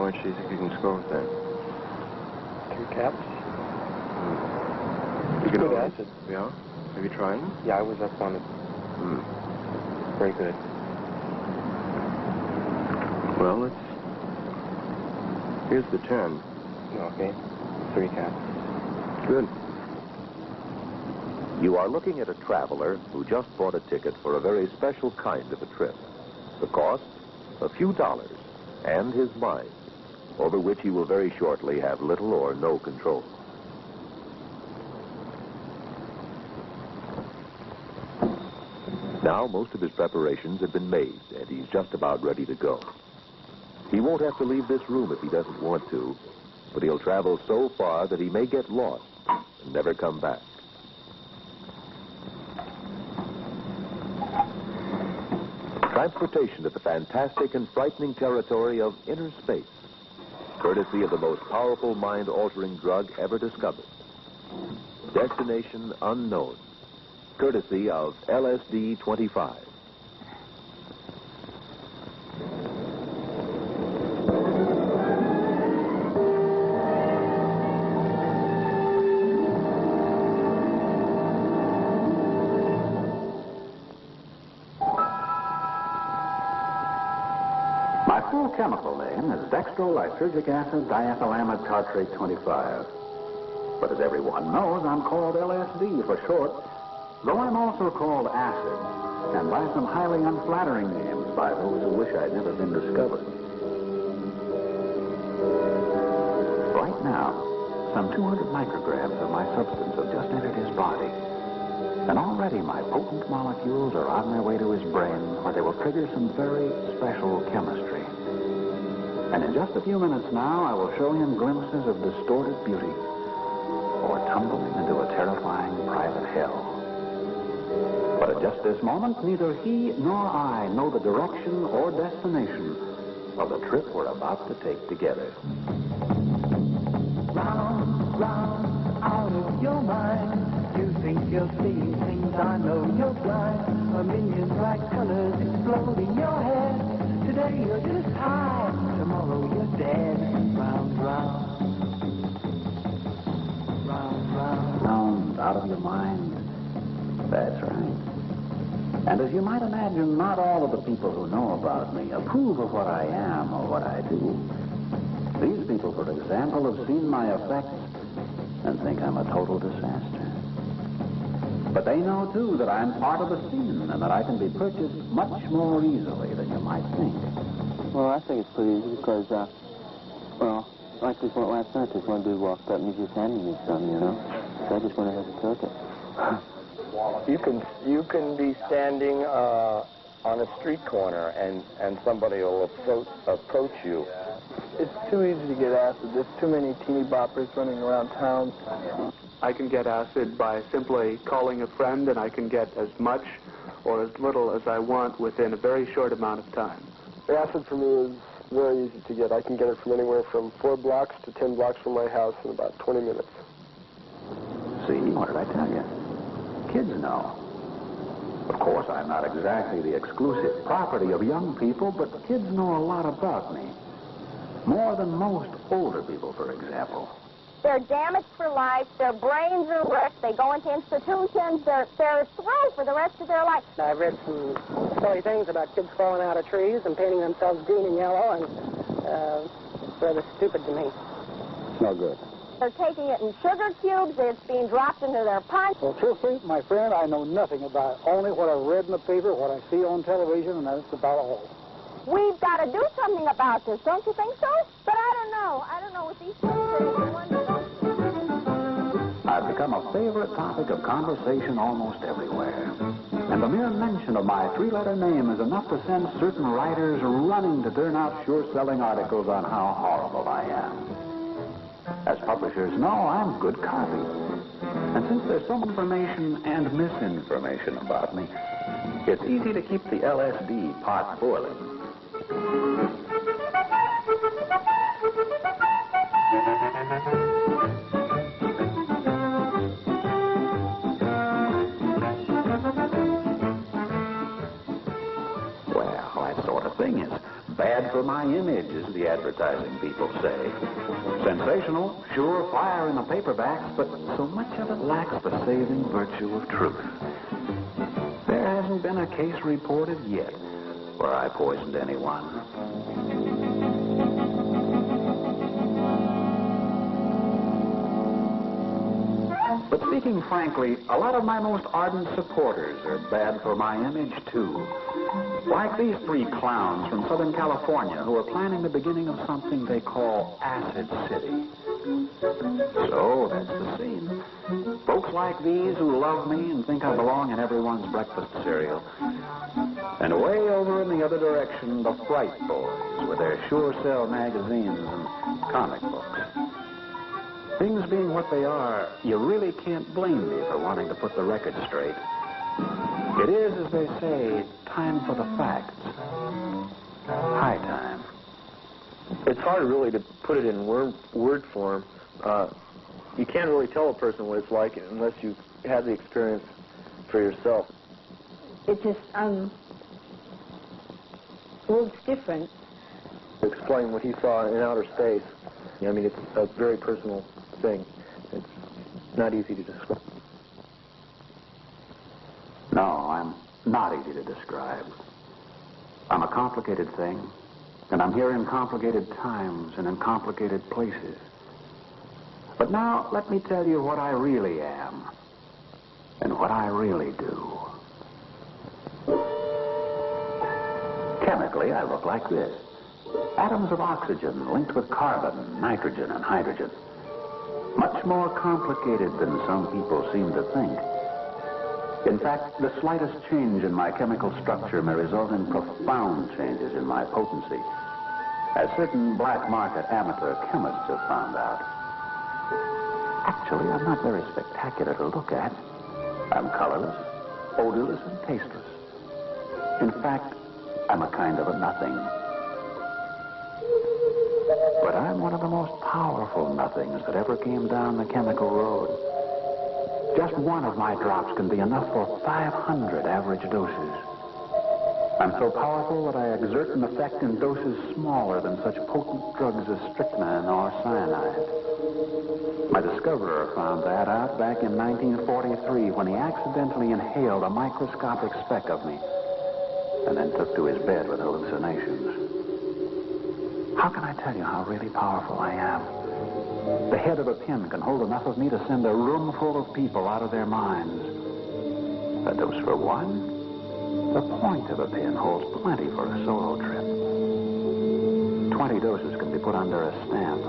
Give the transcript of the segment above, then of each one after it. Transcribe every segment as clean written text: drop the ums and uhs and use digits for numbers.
How much do you think you can score with that? 3 caps. You Good always- acid. Yeah? Have you tried them? Yeah, I was up on it. Very good. Well, here's the 10. Okay. 3 caps. Good. You are looking at a traveler who just bought a ticket for a very special kind of a trip. The cost? A few dollars. And his mind, over which he will very shortly have little or no control. Now, most of his preparations have been made, and he's just about ready to go. He won't have to leave this room if he doesn't want to, but he'll travel so far that he may get lost and never come back. Transportation to the fantastic and frightening territory of inner space, courtesy of the most powerful mind-altering drug ever discovered. Destination unknown, courtesy of LSD-25. My full chemical name is dextrolysergic acid diethylamide tartrate 25. But as everyone knows, I'm called LSD for short, though I'm also called acid, and by some highly unflattering names by those who wish I'd never been discovered. Right now, some 200 micrograms of my substance have just entered his body. And already my potent molecules are on their way to his brain, where they will trigger some very special chemistry. And in just a few minutes now, I will show him glimpses of distorted beauty, or tumble him into a terrifying private hell. But at just this moment, neither he nor I know the direction or destination of the trip we're about to take together. Round, round, out of your mind. You think you're seeing things, I know you're blind. A million bright colors explode in your head. Today you're just high, tomorrow you're dead. Round, round, round, round. Round, out of your mind. That's right. And as you might imagine, not all of the people who know about me approve of what I am or what I do. These people, for example, have seen my effects and think I'm a total disaster. But they know, too, that I'm part of the scene and that I can be purchased much more easily than you might think. Well, I think it's pretty easy because, well, like this one last night, this one dude walked up and he just handed me some, you know. So I just went ahead and took it. You can be standing on a street corner and somebody will approach you. It's too easy to get acid. There's too many teeny boppers running around town. I can get acid by simply calling a friend, and I can get as much or as little as I want within a very short amount of time. The acid for me is very easy to get. I can get it from anywhere from 4 blocks to 10 blocks from my house in about 20 minutes. See, what did I tell you? Kids know. Of course, I'm not exactly the exclusive property of young people, but kids know a lot about me. More than most older people, for example. They're damaged for life. Their brains are wrecked. They go into institutions. They're through for the rest of their life. I've read some silly things about kids falling out of trees and painting themselves green and yellow, and it's rather stupid to me. It's no good. They're taking it in sugar cubes. It's being dropped into their punch. Well, truthfully, my friend, I know nothing about it. Only what I've read in the paper, what I see on television, and that's about all. We've got to do something about this, don't you think so? But I don't know. I don't know what these things are. I've become a favorite topic of conversation almost everywhere. And the mere mention of my 3-letter name is enough to send certain writers running to turn out sure-selling articles on how horrible I am. As publishers know, I'm good copy. And since there's some information and misinformation about me, it's easy to keep the LSD pot boiling. Well, that sort of thing is Bad for my image, as the advertising people say. Sensational, sure, fire in the paperbacks, but so much of it lacks the saving virtue of truth. There hasn't been a case reported yet where I poisoned anyone. But speaking frankly, a lot of my most ardent supporters are bad for my image, too. Like these three clowns from Southern California who are planning the beginning of something they call Acid City. So, that's the scene. Folks like these who love me and think I belong in everyone's breakfast cereal. And way over in the other direction, the Fright Boys with their Sure Sell magazines and comic books. Things being what they are, you really can't blame me for wanting to put the record straight. It is, as they say, time for the facts. High time. It's hard really to put it in word form. You can't really tell a person what it's like unless you have the experience for yourself. It just, looks different. Explain what he saw in outer space. I mean, it's a very personal thing. It's not easy to describe. No, I'm not easy to describe. I'm a complicated thing, and I'm here in complicated times and in complicated places. But now, let me tell you what I really am and what I really do. Chemically, I look like this. Atoms of oxygen linked with carbon, nitrogen, and hydrogen. Much more complicated than some people seem to think. In fact, the slightest change in my chemical structure may result in profound changes in my potency, as certain black market amateur chemists have found out. Actually, I'm not very spectacular to look at. I'm colorless, odorless, and tasteless. In fact, I'm a kind of a nothing. But I'm one of the most powerful nothings that ever came down the chemical road. Just one of my drops can be enough for 500 average doses. I'm so powerful that I exert an effect in doses smaller than such potent drugs as strychnine or cyanide. My discoverer found that out back in 1943 when he accidentally inhaled a microscopic speck of me and then took to his bed with hallucinations. How can I tell you how really powerful I am? The head of a pin can hold enough of me to send a room full of people out of their minds. A dose for one, the point of a pin holds plenty for a solo trip. 20 doses can be put under a stamp.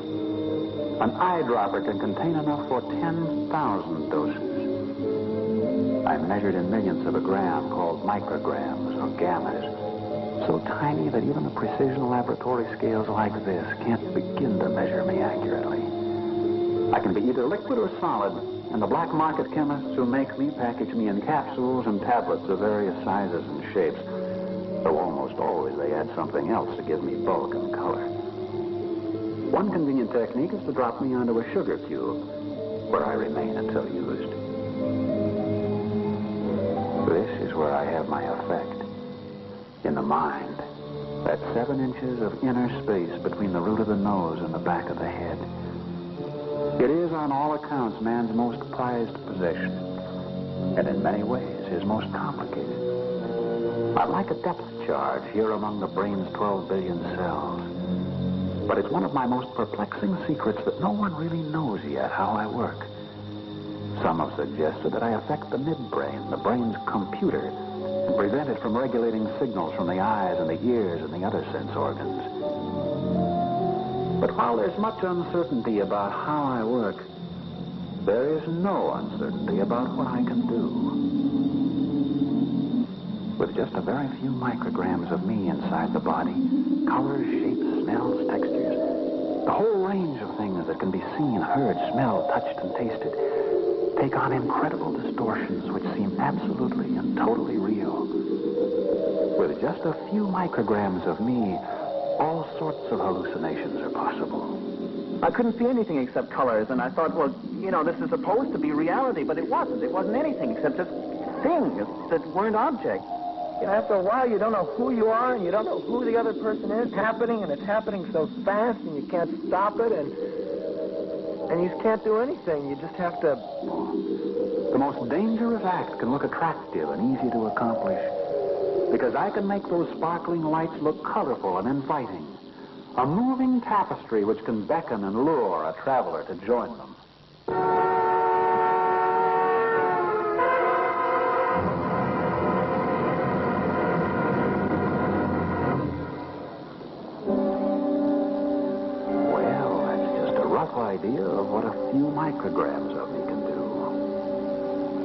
An eyedropper can contain enough for 10,000 doses. I'm measured in millionths of a gram, called micrograms or gammas. So tiny that even the precision laboratory scales like this can't begin to measure me accurately. I can be either liquid or solid, and the black market chemists who make me package me in capsules and tablets of various sizes and shapes, though almost always they add something else to give me bulk and color. One convenient technique is to drop me onto a sugar cube, where I remain until used. This is where I have my effect. In the mind, that 7 inches of inner space between the root of the nose and the back of the head. It is, on all accounts, man's most prized possession, and in many ways, his most complicated. I'm like a depth charge here among the brain's 12 billion cells. But it's one of my most perplexing secrets that no one really knows yet how I work. Some have suggested that I affect the midbrain, the brain's computer, and prevent it from regulating signals from the eyes and the ears and the other sense organs. But while there's much uncertainty about how I work, there is no uncertainty about what I can do. With just a very few micrograms of me inside the body, colors, shapes, smells, textures, the whole range of things that can be seen, heard, smelled, touched, and tasted, take on incredible distortions which seem absolutely and totally real. With just a few micrograms of me, all sorts of hallucinations are possible. I couldn't see anything except colors, and I thought, well, you know, this is supposed to be reality, but it wasn't. It wasn't anything except just things that weren't objects. You know, after a while, you don't know who you are, and you don't know who the other person is happening, and it's happening so fast, and you can't stop it, and you just can't do anything. You just have to... The most dangerous act can look attractive and easy to accomplish, because I can make those sparkling lights look colorful and inviting. A moving tapestry which can beckon and lure a traveler to join them. Well, that's just a rough idea of what a few micrograms of me can do.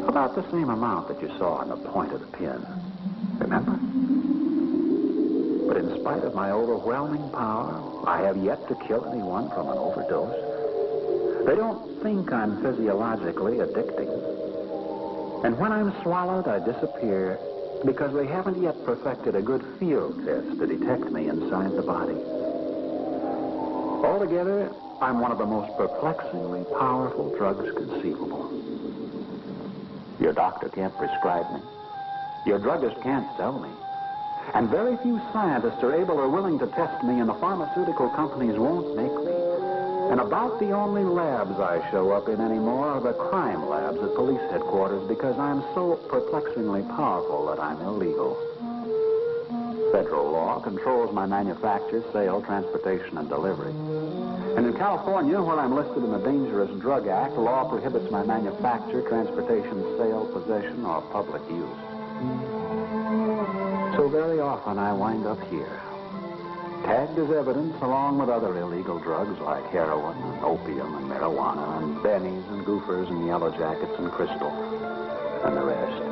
About the same amount that you saw on the point of the pin. Remember? But in spite of my overwhelming power, I have yet to kill anyone from an overdose. They don't think I'm physiologically addicting. And when I'm swallowed, I disappear because they haven't yet perfected a good field test to detect me inside the body. Altogether, I'm one of the most perplexingly powerful drugs conceivable. Your doctor can't prescribe me. Your druggist can't sell me. And very few scientists are able or willing to test me, and the pharmaceutical companies won't make me. And about the only labs I show up in anymore are the crime labs at police headquarters, because I'm so perplexingly powerful that I'm illegal. Federal law controls my manufacture, sale, transportation, and delivery. And in California, where I'm listed in the Dangerous Drug Act, the law prohibits my manufacture, transportation, sale, possession, or public use. So very often I wind up here, tagged as evidence along with other illegal drugs like heroin and opium and marijuana and bennies and goofers and yellow jackets and crystal and the rest.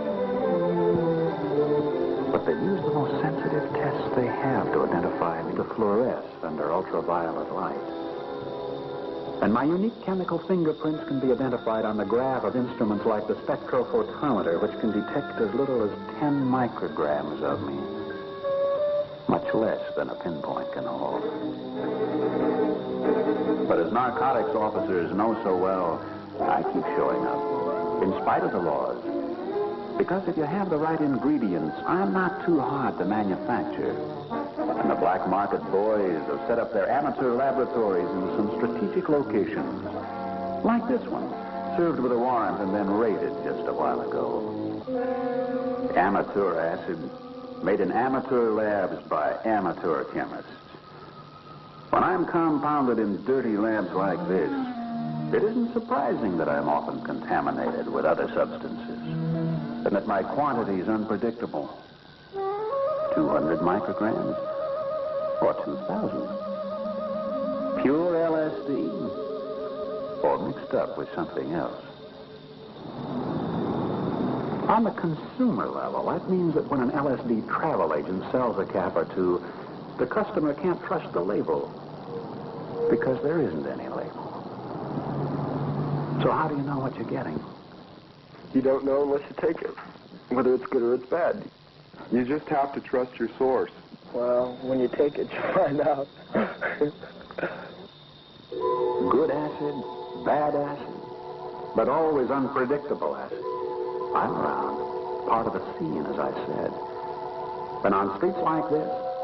But they use the most sensitive tests they have to identify me to fluoresce under ultraviolet light. And my unique chemical fingerprints can be identified on the graph of instruments like the spectrophotometer, which can detect as little as 10 micrograms of me. Much less than a pinpoint can hold. But as narcotics officers know so well, I keep showing up, in spite of the laws. Because if you have the right ingredients, I'm not too hard to manufacture. And the black market boys have set up their amateur laboratories in some strategic locations. Like this one, served with a warrant and then raided just a while ago. Amateur acid, made in amateur labs by amateur chemists. When I'm compounded in dirty labs like this, it isn't surprising that I'm often contaminated with other substances, and that my quantity is unpredictable. 200 micrograms? Or 2,000? Pure LSD? Or mixed up with something else? On the consumer level, that means that when an LSD travel agent sells a cap or two, the customer can't trust the label, because there isn't any label. So how do you know what you're getting? You don't know unless you take it, whether it's good or it's bad. You just have to trust your source. Well, when you take it, you find out. Good acid, bad acid, but always unpredictable acid. I'm around, part of the scene, as I said. And on streets like this,